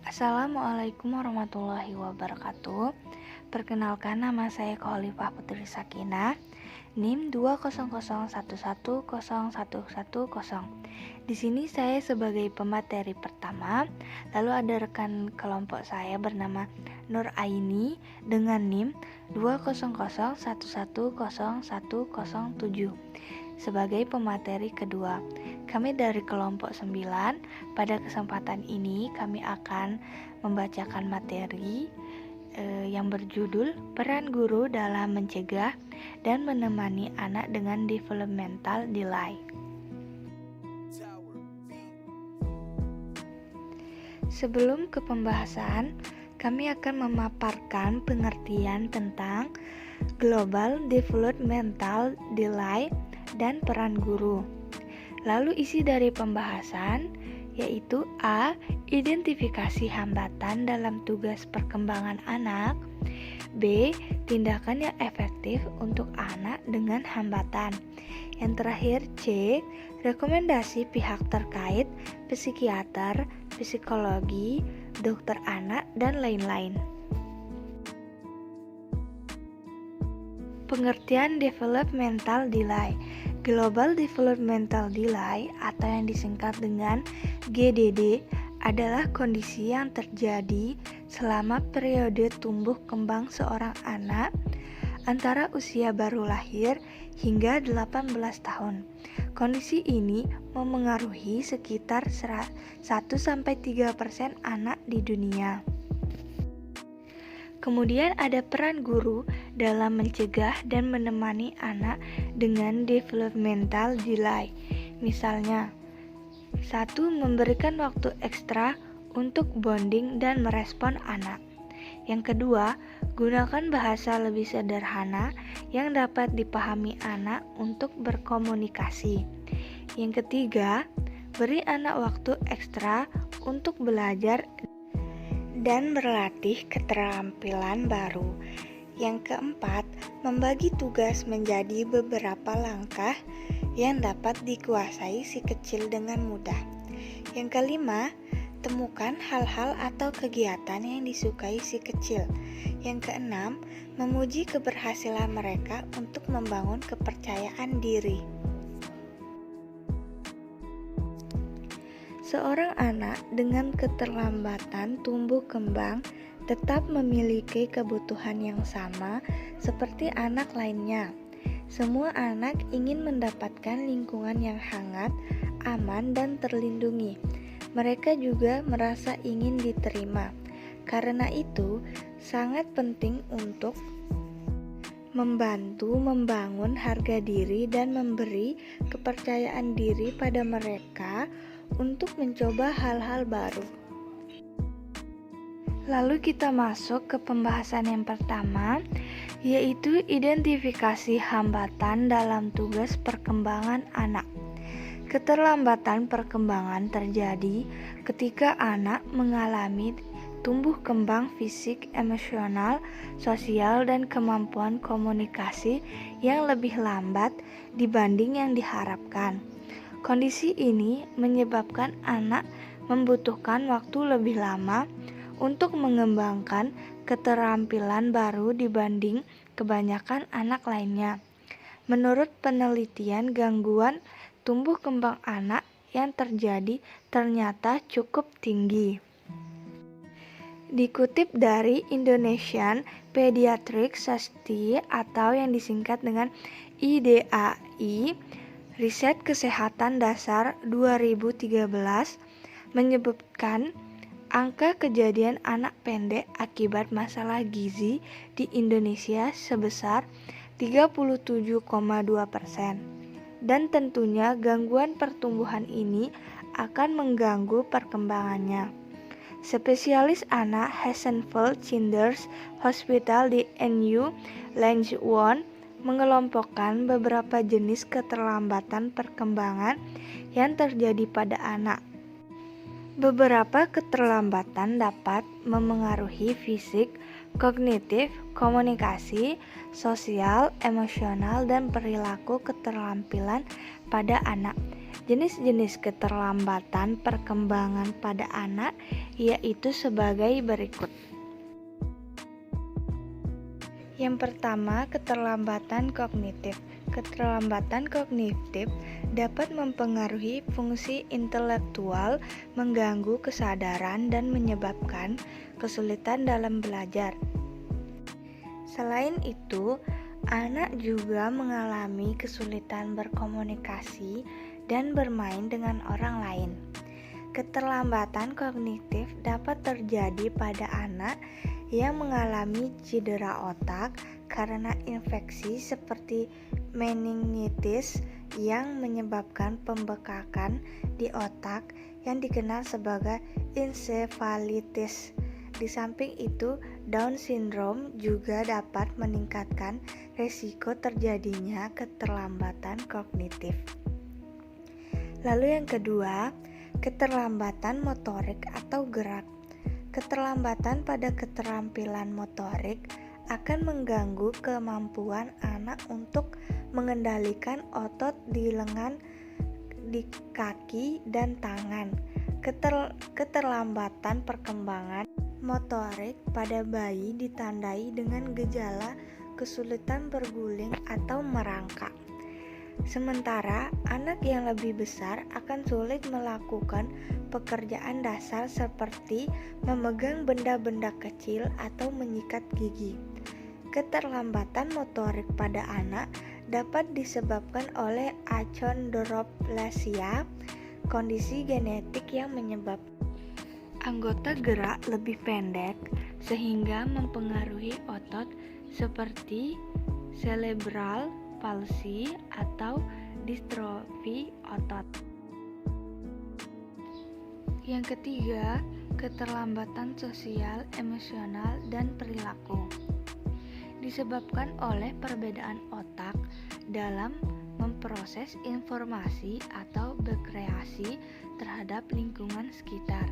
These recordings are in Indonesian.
Assalamualaikum warahmatullahi wabarakatuh. Perkenalkan, nama saya Khalifah Putri Sakinah, NIM 200111010. Di sini saya sebagai pemateri pertama, lalu ada rekan kelompok saya bernama Nur Aini dengan NIM 20011101007 sebagai pemateri kedua. Kami dari kelompok 9. Pada kesempatan ini kami akan membacakan materi yang berjudul Peran Guru dalam Mencegah dan Menemani Anak dengan Developmental Delay. Sebelum ke pembahasan, kami akan memaparkan pengertian tentang Global Developmental Delay dan peran guru. Lalu isi dari pembahasan yaitu A. Identifikasi hambatan dalam tugas perkembangan anak. B. Tindakan yang efektif untuk anak dengan hambatan. Yang terakhir C. Rekomendasi pihak terkait, psikiater, psikologi, dokter anak, dan lain-lain. Pengertian developmental delay. Global Developmental Delay atau yang disingkat dengan GDD adalah kondisi yang terjadi selama periode tumbuh kembang seorang anak antara usia baru lahir hingga 18 tahun. Kondisi ini memengaruhi sekitar 1-3% anak di dunia. Kemudian ada peran guru dalam mencegah dan menemani anak dengan developmental delay. Misalnya, 1. Memberikan waktu ekstra untuk bonding dan merespon anak. Yang kedua, gunakan bahasa lebih sederhana yang dapat dipahami anak untuk berkomunikasi. Yang ketiga, beri anak waktu ekstra untuk belajar dan berlatih keterampilan baru. Yang keempat, membagi tugas menjadi beberapa langkah yang dapat dikuasai si kecil dengan mudah. Yang kelima, temukan hal-hal atau kegiatan yang disukai si kecil. Yang keenam, memuji keberhasilan mereka untuk membangun kepercayaan diri. Seorang anak dengan keterlambatan tumbuh kembang tetap memiliki kebutuhan yang sama seperti anak lainnya. Semua anak ingin mendapatkan lingkungan yang hangat, aman, dan terlindungi. Mereka juga merasa ingin diterima. Karena itu, sangat penting untuk membantu membangun harga diri dan memberi kepercayaan diri pada mereka untuk mencoba hal-hal baru. Lalu kita masuk ke pembahasan yang pertama, yaitu identifikasi hambatan dalam tugas perkembangan anak. Keterlambatan perkembangan terjadi ketika anak mengalami tumbuh kembang fisik, emosional, sosial, dan kemampuan komunikasi yang lebih lambat dibanding yang diharapkan. Kondisi ini menyebabkan anak membutuhkan waktu lebih lama untuk mengembangkan keterampilan baru dibanding kebanyakan anak lainnya. Menurut penelitian, gangguan tumbuh kembang anak yang terjadi ternyata cukup tinggi. Dikutip dari Indonesian Pediatric Society atau yang disingkat dengan IDAI, Riset Kesehatan Dasar 2013 menyebutkan angka kejadian anak pendek akibat masalah gizi di Indonesia sebesar 37,2%. Dan tentunya gangguan pertumbuhan ini akan mengganggu perkembangannya. Spesialis anak Hazenfeld Children's Hospital di NU Lanjewon mengelompokkan beberapa jenis keterlambatan perkembangan yang terjadi pada anak. Beberapa keterlambatan dapat memengaruhi fisik, kognitif, komunikasi, sosial, emosional, dan perilaku keterampilan pada anak. Jenis-jenis keterlambatan perkembangan pada anak yaitu sebagai berikut. Yang pertama, keterlambatan kognitif. Keterlambatan kognitif dapat mempengaruhi fungsi intelektual, mengganggu kesadaran, dan menyebabkan kesulitan dalam belajar. Selain itu, anak juga mengalami kesulitan berkomunikasi dan bermain dengan orang lain. Keterlambatan kognitif dapat terjadi pada anak yang mengalami cedera otak karena infeksi seperti meningitis yang menyebabkan pembekakan di otak yang dikenal sebagai ensefalitis. Di samping itu, Down syndrome juga dapat meningkatkan risiko terjadinya keterlambatan kognitif. Lalu yang kedua, keterlambatan motorik atau gerak. Keterlambatan pada keterampilan motorik akan mengganggu kemampuan anak untuk mengendalikan otot di lengan, di kaki, dan tangan. Keterlambatan perkembangan motorik pada bayi ditandai dengan gejala kesulitan berguling atau merangkak. Sementara anak yang lebih besar akan sulit melakukan pekerjaan dasar seperti memegang benda-benda kecil atau menyikat gigi. Keterlambatan motorik pada anak dapat disebabkan oleh achondroplasia, kondisi genetik yang menyebabkan anggota gerak lebih pendek sehingga mempengaruhi otot seperti cerebral palsy atau distrofi otot. Yang ketiga, keterlambatan sosial, emosional, dan perilaku. Disebabkan oleh perbedaan otak dalam memproses informasi atau berkreasi terhadap lingkungan sekitar.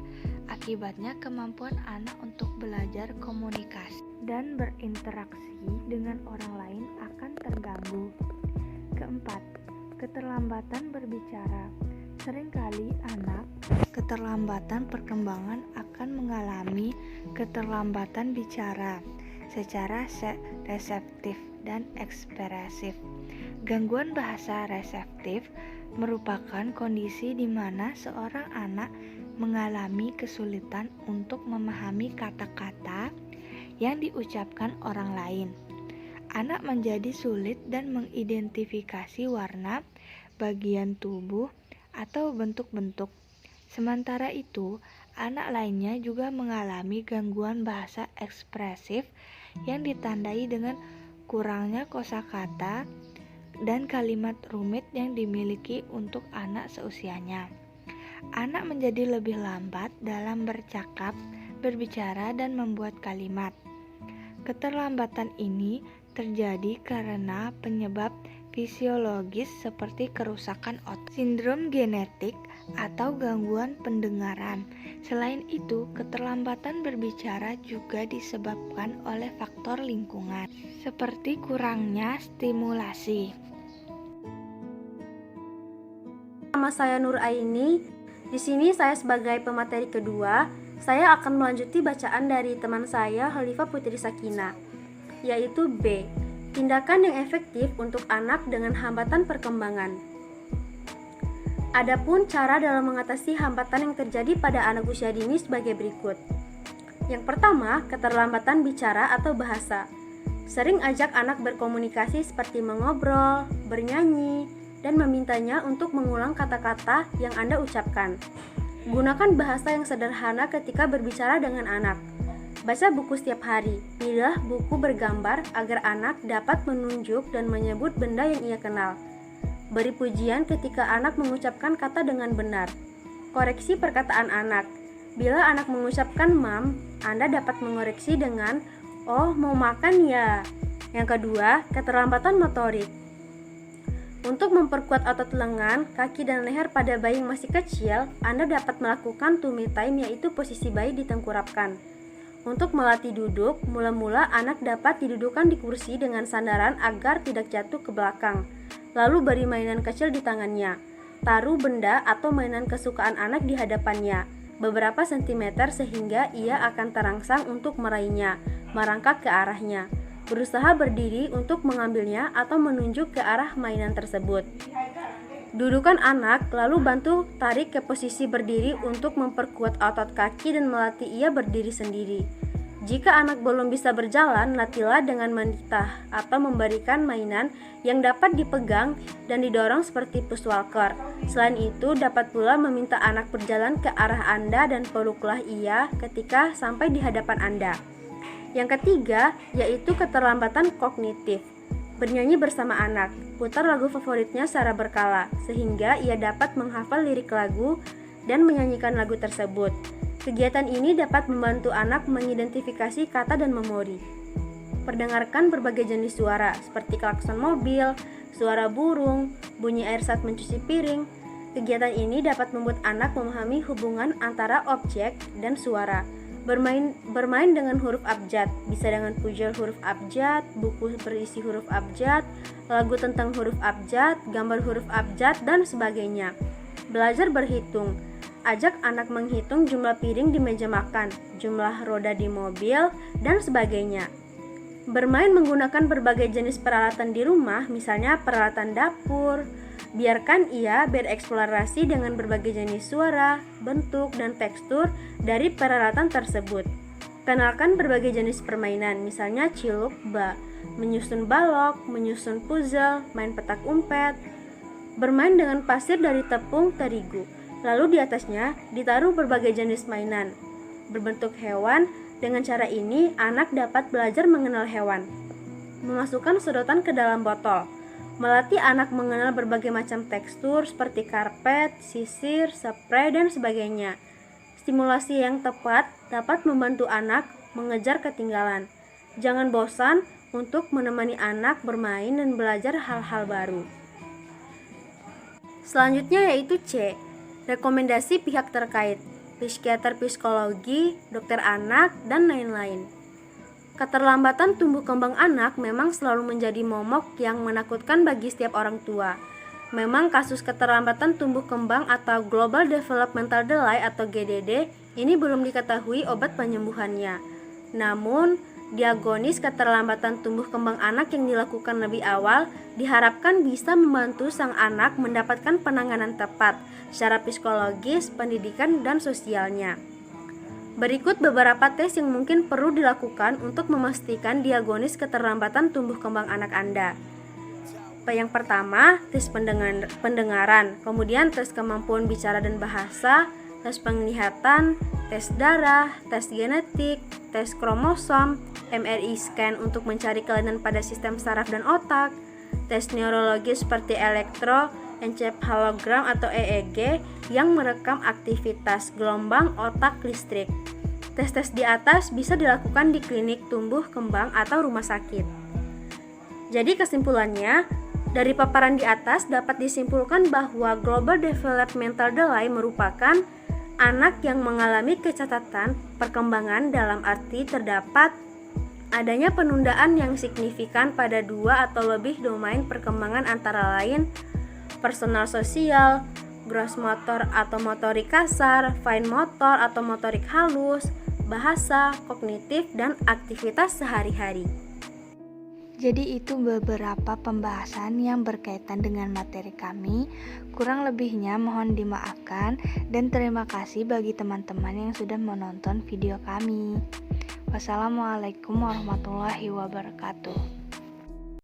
Akibatnya kemampuan anak untuk belajar komunikasi dan berinteraksi dengan orang lain akan terganggu. Keempat, keterlambatan berbicara. Seringkali anak keterlambatan perkembangan akan mengalami keterlambatan bicara secara reseptif dan ekspresif. Gangguan bahasa reseptif merupakan kondisi di mana seorang anak mengalami kesulitan untuk memahami kata-kata yang diucapkan orang lain. Anak menjadi sulit dan mengidentifikasi warna, bagian tubuh, atau bentuk-bentuk. Sementara itu, anak lainnya juga mengalami gangguan bahasa ekspresif yang ditandai dengan kurangnya kosakata dan kalimat rumit yang dimiliki untuk anak seusianya. Anak menjadi lebih lambat dalam bercakap, berbicara, dan membuat kalimat. Keterlambatan ini terjadi karena penyebab fisiologis seperti kerusakan otak, sindrom genetik, atau gangguan pendengaran. Selain itu, keterlambatan berbicara juga disebabkan oleh faktor lingkungan, seperti kurangnya stimulasi. Nama saya Nur Aini. Di sini saya sebagai pemateri kedua, saya akan melanjuti bacaan dari teman saya Khalifah Putri Sakina, yaitu B. Tindakan yang efektif untuk anak dengan hambatan perkembangan. Adapun cara dalam mengatasi hambatan yang terjadi pada anak usia dini sebagai berikut. Yang pertama, keterlambatan bicara atau bahasa. Sering ajak anak berkomunikasi seperti mengobrol, bernyanyi, dan memintanya untuk mengulang kata-kata yang Anda ucapkan. Gunakan bahasa yang sederhana ketika berbicara dengan anak. Baca buku setiap hari. Pilih buku bergambar agar anak dapat menunjuk dan menyebut benda yang ia kenal. Beri pujian ketika anak mengucapkan kata dengan benar. Koreksi perkataan anak. Bila anak mengucapkan mam, Anda dapat mengoreksi dengan "Oh, mau makan ya?" Yang kedua, keterlambatan motorik. Untuk memperkuat otot lengan, kaki, dan leher pada bayi yang masih kecil, Anda dapat melakukan tummy time, yaitu posisi bayi ditengkurapkan. Untuk melatih duduk, mula-mula anak dapat didudukan di kursi dengan sandaran agar tidak jatuh ke belakang. Lalu beri mainan kecil di tangannya. taruh benda atau mainan kesukaan anak di hadapannya, beberapa sentimeter sehingga ia akan terangsang untuk meraihnya, merangkak ke arahnya, berusaha berdiri untuk mengambilnya atau menunjuk ke arah mainan tersebut. Dudukan anak, lalu bantu tarik ke posisi berdiri untuk memperkuat otot kaki dan melatih ia berdiri sendiri. Jika anak belum bisa berjalan, latihlah dengan menitah atau memberikan mainan yang dapat dipegang dan didorong seperti push walker. Selain itu, dapat pula meminta anak berjalan ke arah Anda dan peluklah ia ketika sampai di hadapan Anda. Yang ketiga, yaitu keterlambatan kognitif. Bernyanyi bersama anak, putar lagu favoritnya secara berkala, sehingga ia dapat menghafal lirik lagu dan menyanyikan lagu tersebut. Kegiatan ini dapat membantu anak mengidentifikasi kata dan memori. Perdengarkan berbagai jenis suara, seperti klakson mobil, suara burung, bunyi air saat mencuci piring. Kegiatan ini dapat membuat anak memahami hubungan antara objek dan suara. Bermain dengan huruf abjad, bisa dengan puzzle huruf abjad, buku berisi huruf abjad, lagu tentang huruf abjad, gambar huruf abjad, dan sebagainya. Belajar berhitung, ajak anak menghitung jumlah piring di meja makan, jumlah roda di mobil, dan sebagainya. Bermain menggunakan berbagai jenis peralatan di rumah, misalnya peralatan dapur. Biarkan ia bereksplorasi dengan berbagai jenis suara, bentuk, dan tekstur dari peralatan tersebut. Kenalkan berbagai jenis permainan, misalnya ciluk, menyusun balok, menyusun puzzle, main petak umpet. Bermain dengan pasir dari tepung terigu, lalu di atasnya ditaruh berbagai jenis mainan berbentuk hewan. Dengan cara ini, anak dapat belajar mengenal hewan. Memasukkan sedotan ke dalam botol. Melatih anak mengenal berbagai macam tekstur seperti karpet, sisir, spray, dan sebagainya. Stimulasi yang tepat dapat membantu anak mengejar ketinggalan. Jangan bosan untuk menemani anak bermain dan belajar hal-hal baru. Selanjutnya yaitu C. Rekomendasi pihak terkait, psikiater psikologi, dokter anak, dan lain-lain. Keterlambatan tumbuh kembang anak memang selalu menjadi momok yang menakutkan bagi setiap orang tua. Memang kasus keterlambatan tumbuh kembang atau Global Developmental Delay atau GDD ini belum diketahui obat penyembuhannya. Namun, diagnosis keterlambatan tumbuh kembang anak yang dilakukan lebih awal diharapkan bisa membantu sang anak mendapatkan penanganan tepat secara psikologis, pendidikan, dan sosialnya. Berikut beberapa tes yang mungkin perlu dilakukan untuk memastikan diagnosis keterlambatan tumbuh kembang anak Anda. Yang pertama, tes pendengaran, kemudian tes kemampuan bicara dan bahasa, tes penglihatan, tes darah, tes genetik, tes kromosom, MRI scan untuk mencari kelainan pada sistem saraf dan otak, tes neurologis seperti elektroencephalogram atau EEG yang merekam aktivitas gelombang otak listrik. Tes-tes di atas bisa dilakukan di klinik tumbuh kembang atau rumah sakit. Jadi kesimpulannya, dari paparan di atas dapat disimpulkan bahwa Global Developmental Delay merupakan anak yang mengalami kecacatan perkembangan dalam arti terdapat adanya penundaan yang signifikan pada 2 atau lebih domain perkembangan antara lain personal sosial, gross motor atau motorik kasar, fine motor atau motorik halus, bahasa, kognitif, dan aktivitas sehari-hari. Jadi itu beberapa pembahasan yang berkaitan dengan materi kami. Kurang lebihnya mohon dimaafkan dan terima kasih bagi teman-teman yang sudah menonton video kami. Wassalamualaikum warahmatullahi wabarakatuh.